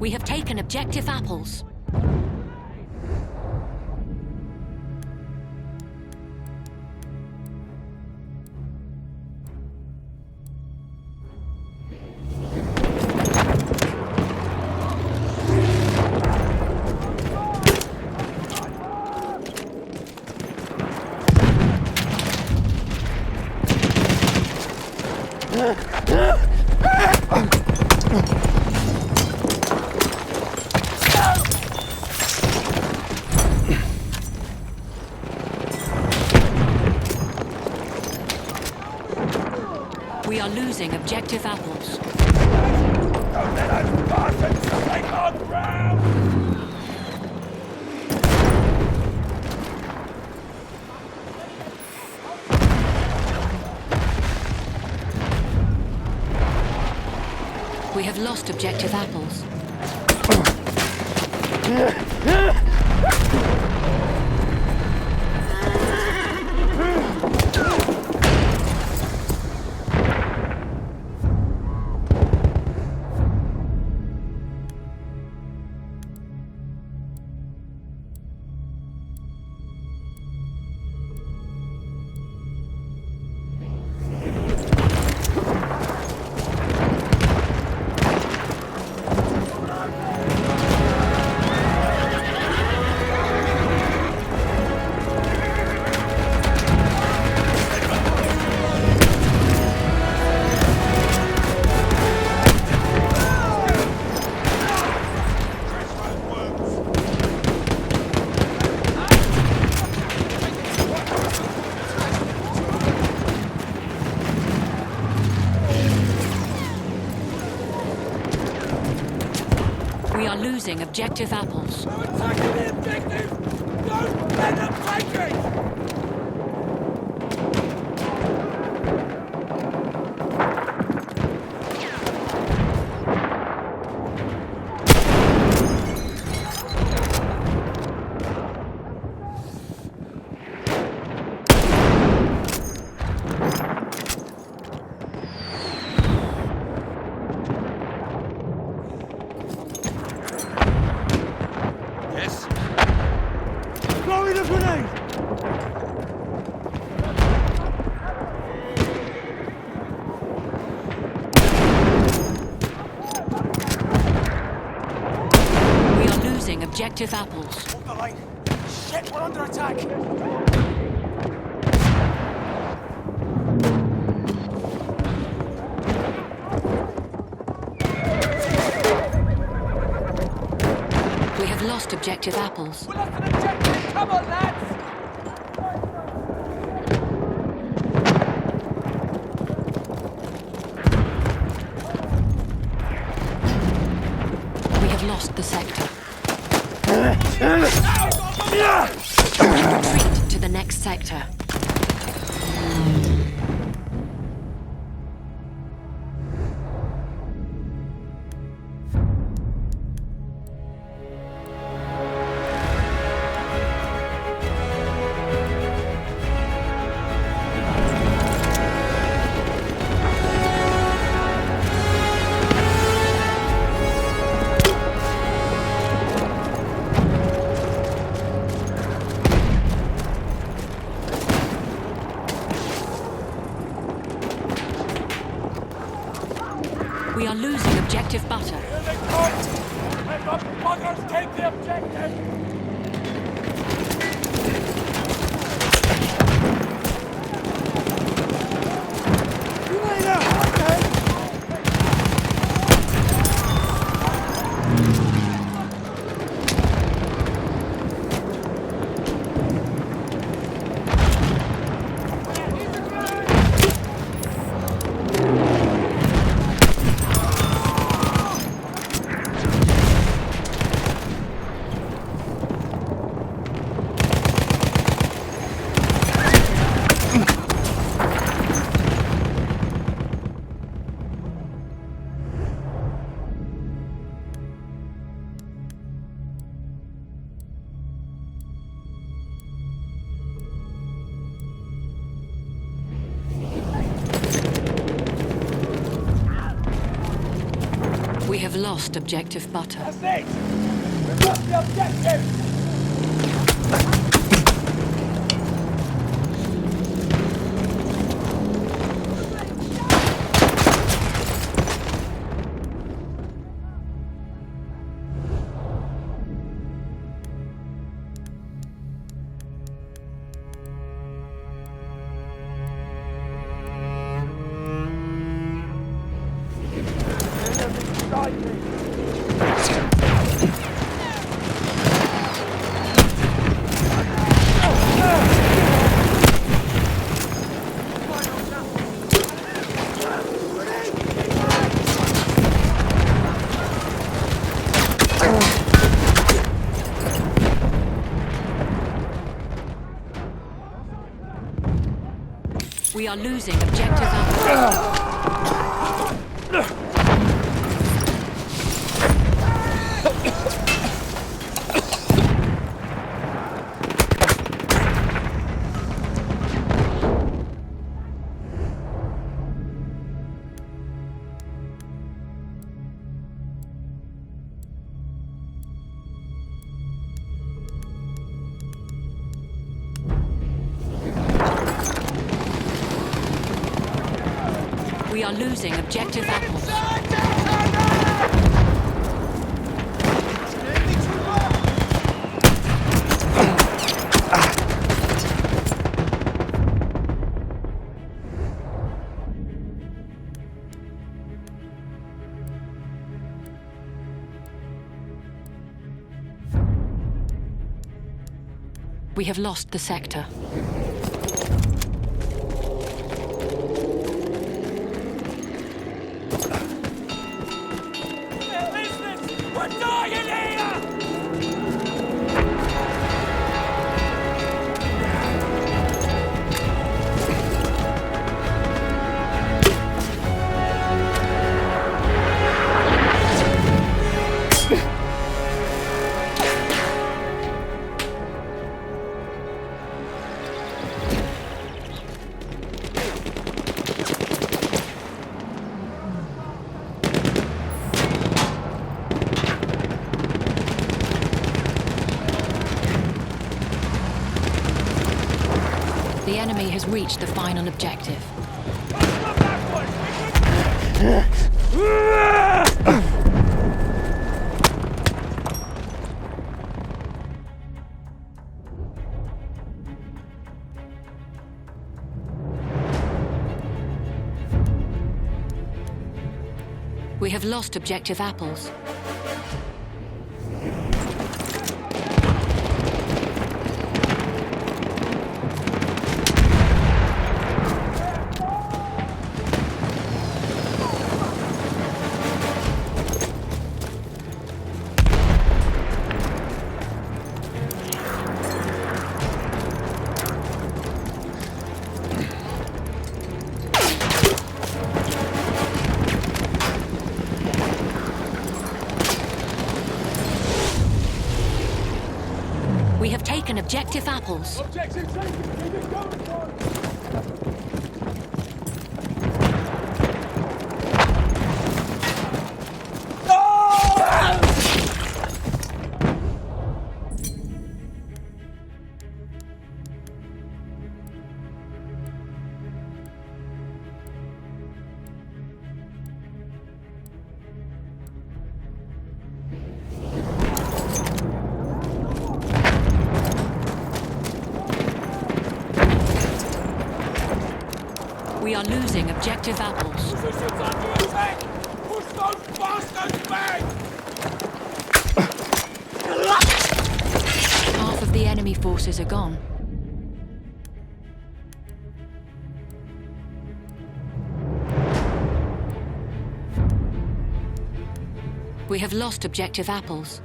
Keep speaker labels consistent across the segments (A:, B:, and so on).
A: We have taken objective apples. We are losing objective apples.
B: Don't let us bastards take our ground!
A: We have lost objective apples. We are losing objective apples.
B: We're attacking the objective! Don't let them take it! Yes? Throwing a grenade!
A: We are losing objective apples.
B: Hold the line! Shit, we're under attack!
A: We have lost objective apples.
B: We lost an objective! Come on, lads!
A: We have lost the sector. Retreat to the next sector. We are losing objective butter.
B: Here they come! Let the buggers take the objective!
A: We have lost objective butter.
B: That's it! We've lost the objective!
A: We are losing objective apples. We are losing objective apples. We have lost the sector.
B: We're dying here!
A: The enemy has reached the final objective. We have lost objective apples. We have taken objective apples.
B: Objective taken! Keep it going, boys!
A: We are losing objective apples.
B: Positions under attack! Push those bastards back!
A: Half of the enemy forces are gone. We have lost objective apples.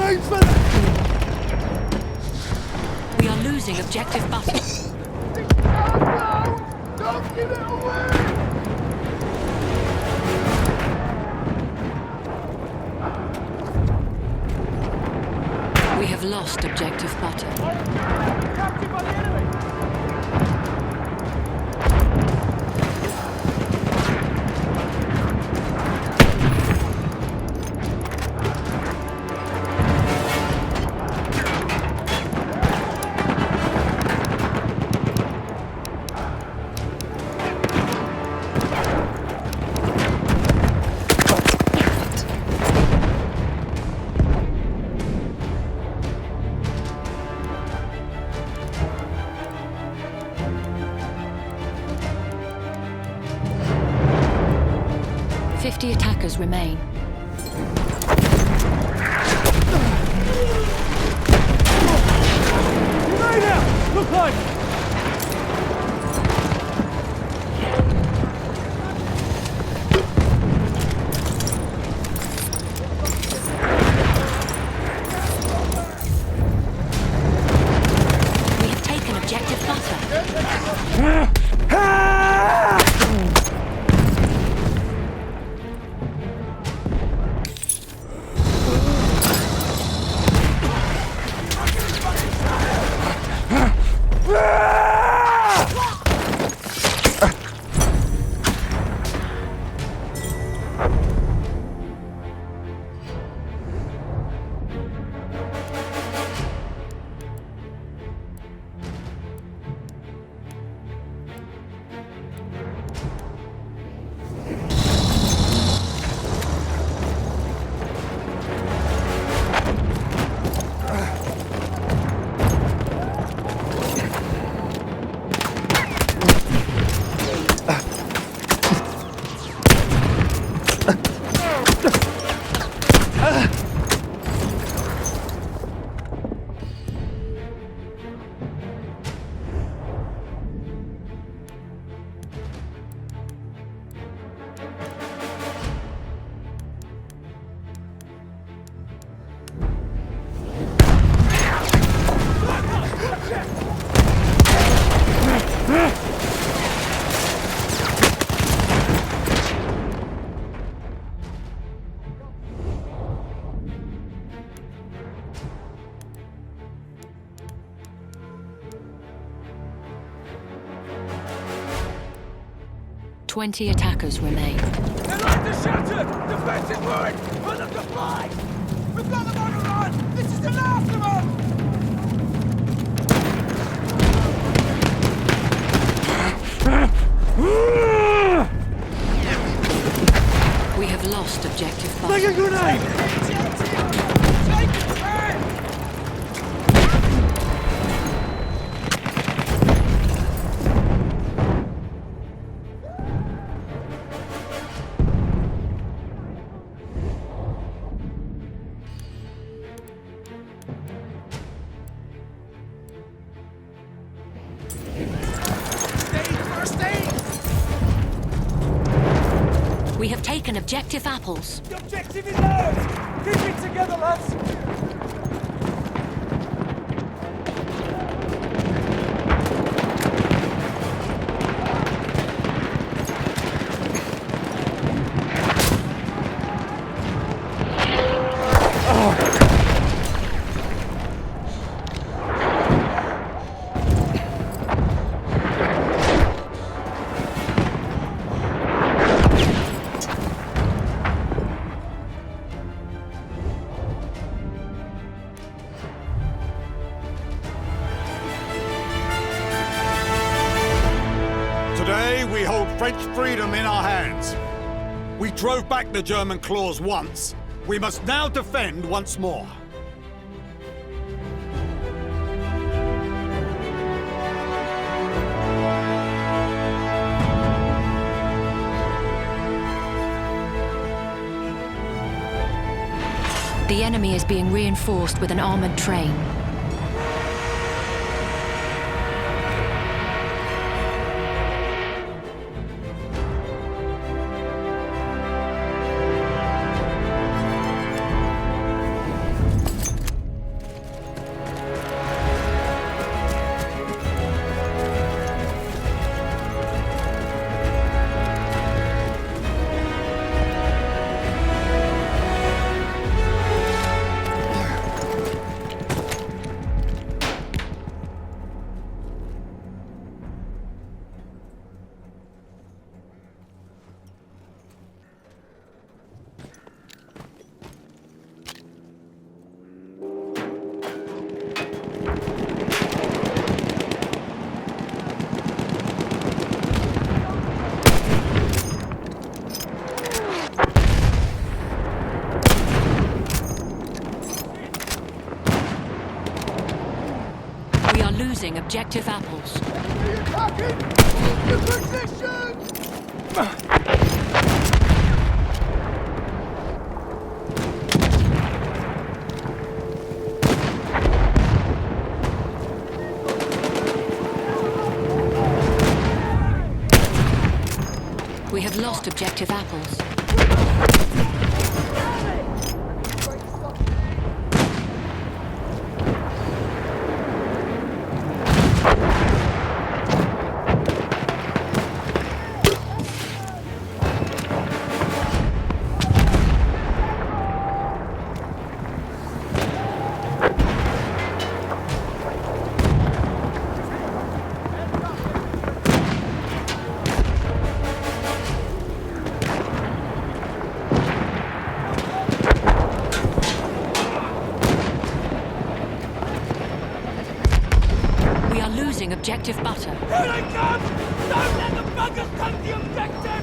B: grenades for that!
A: We are losing objective butter.
B: Don't give it away!
A: We have lost objective butter.
B: Captured by the enemy!
A: Attackers remain.
B: Grenade out! Look like!
A: We have taken objective butter. Twenty attackers remain.
B: Their lines are shattered! Defense is ruined! Put them to flight! We've got them on a run! This is the last of them!
A: We have lost objective
B: Take
A: butter.
B: a grenade! Take it back!
A: We have taken objective apples.
B: The objective is ours! Keep it together, lads!
C: Today, we hold French freedom in our hands. We drove back the German claws once. We must now defend once more.
A: The enemy is being reinforced with an armored train. losing objective apples.
B: Attacking! Hold your position!
A: We have lost objective apples. We are losing objective butter.
B: Here they come! Don't let the buggers take the objective!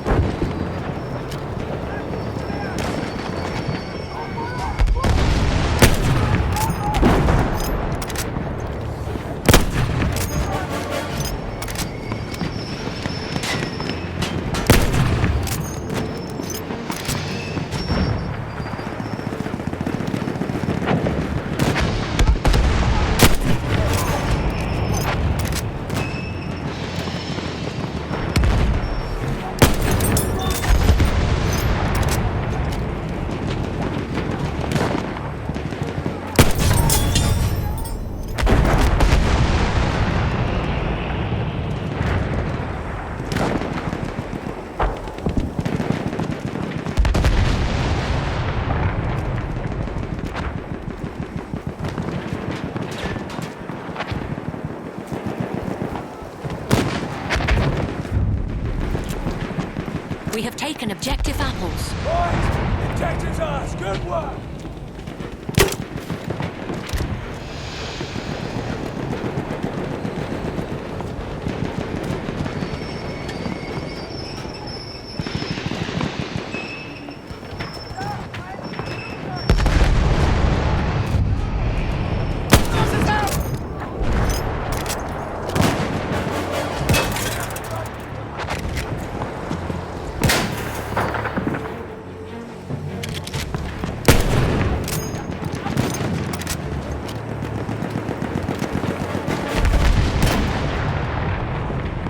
A: We have taken objective apples.
B: Boys, objective's ours. Good work!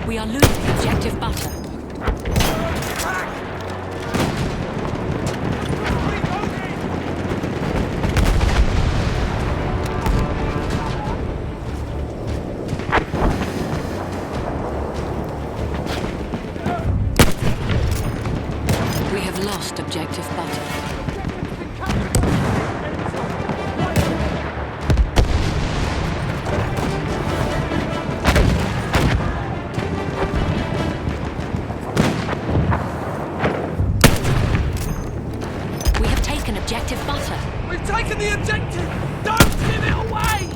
A: We are losing objective butter. We have lost objective butter. We have taken objective butter.
B: We've taken the objective! Don't give it away!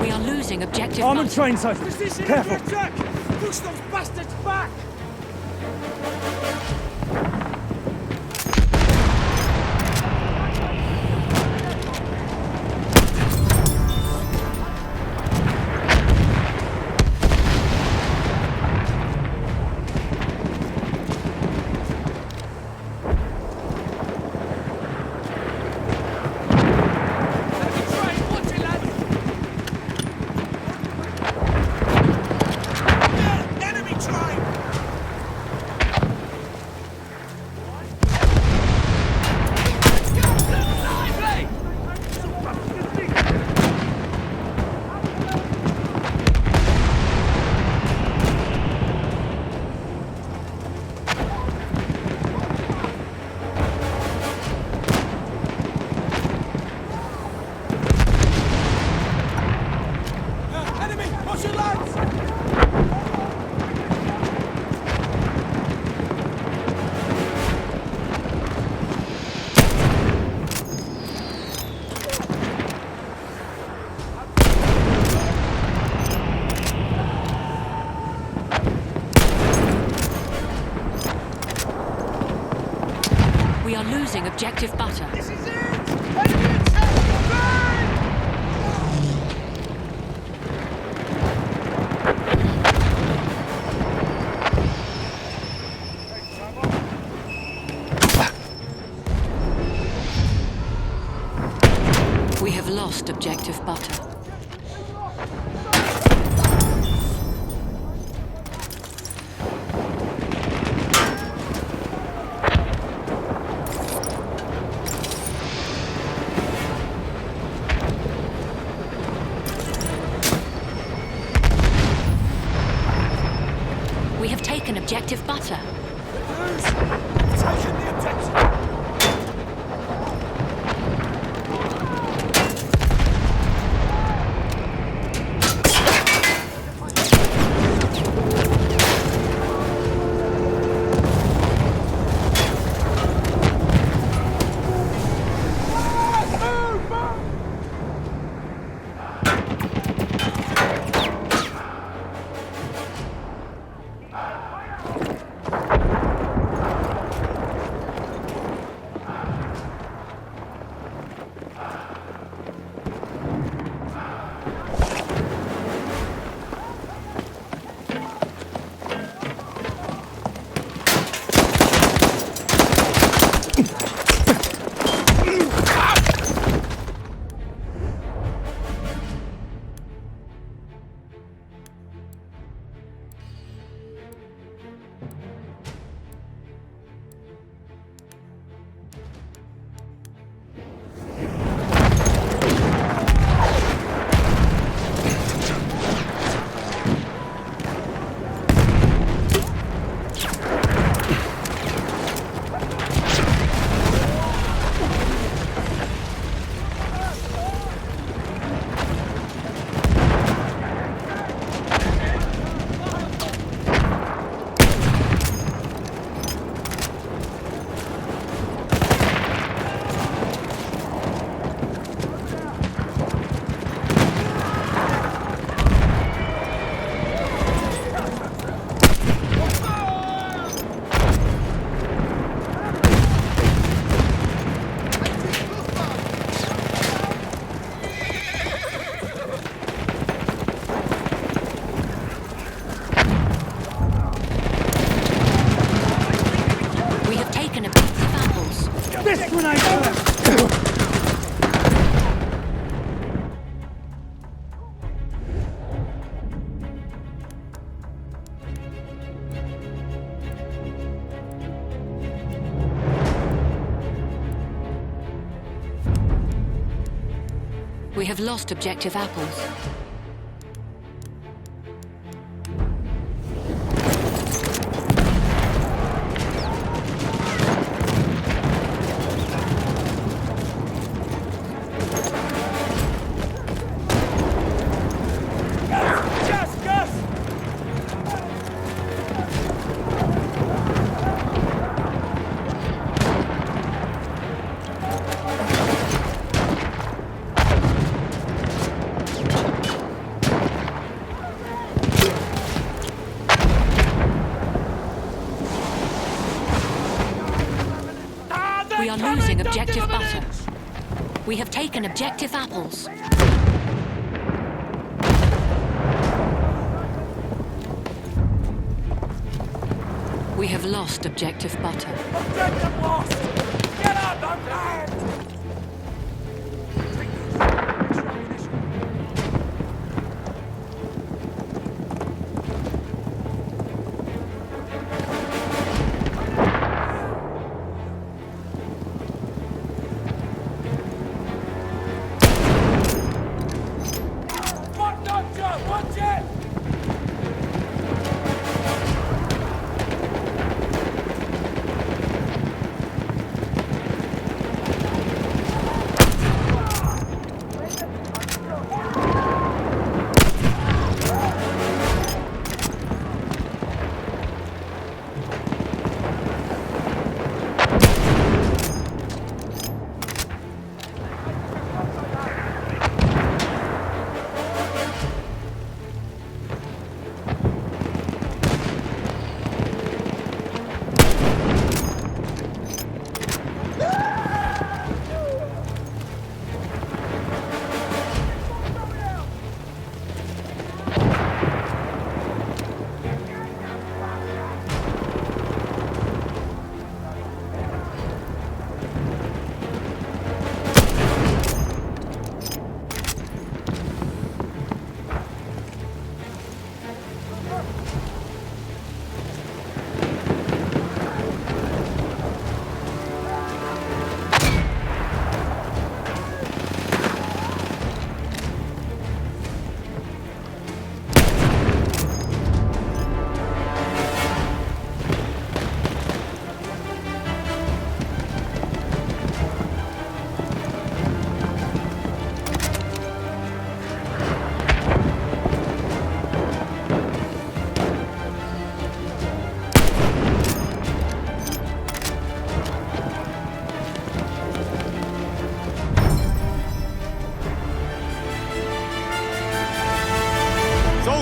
A: We are losing objective
D: Armored
A: butter.
D: train sight.
B: Position
D: Careful.
B: under attack! Push those bastards back! Enemy train! Watch it, lads! Enemy train!
A: objective butter.
B: This is it! Enemy attack! Burn!
A: We have lost objective butter. We have taken objective butter.
B: Taking the objective!
A: We have taken objective apples.
B: This one I do!
A: We have lost objective apples.
B: Gus! Gus!
A: We are losing objective butter. We have taken objective apples. We have lost objective butter.
B: Objective lost! Get up, I'm tired! What doctor? Watch it!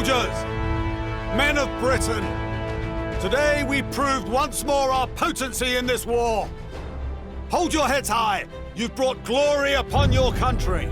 C: Soldiers, men of Britain, today we proved once more our potency in this war. Hold your heads high. You've brought glory upon your country.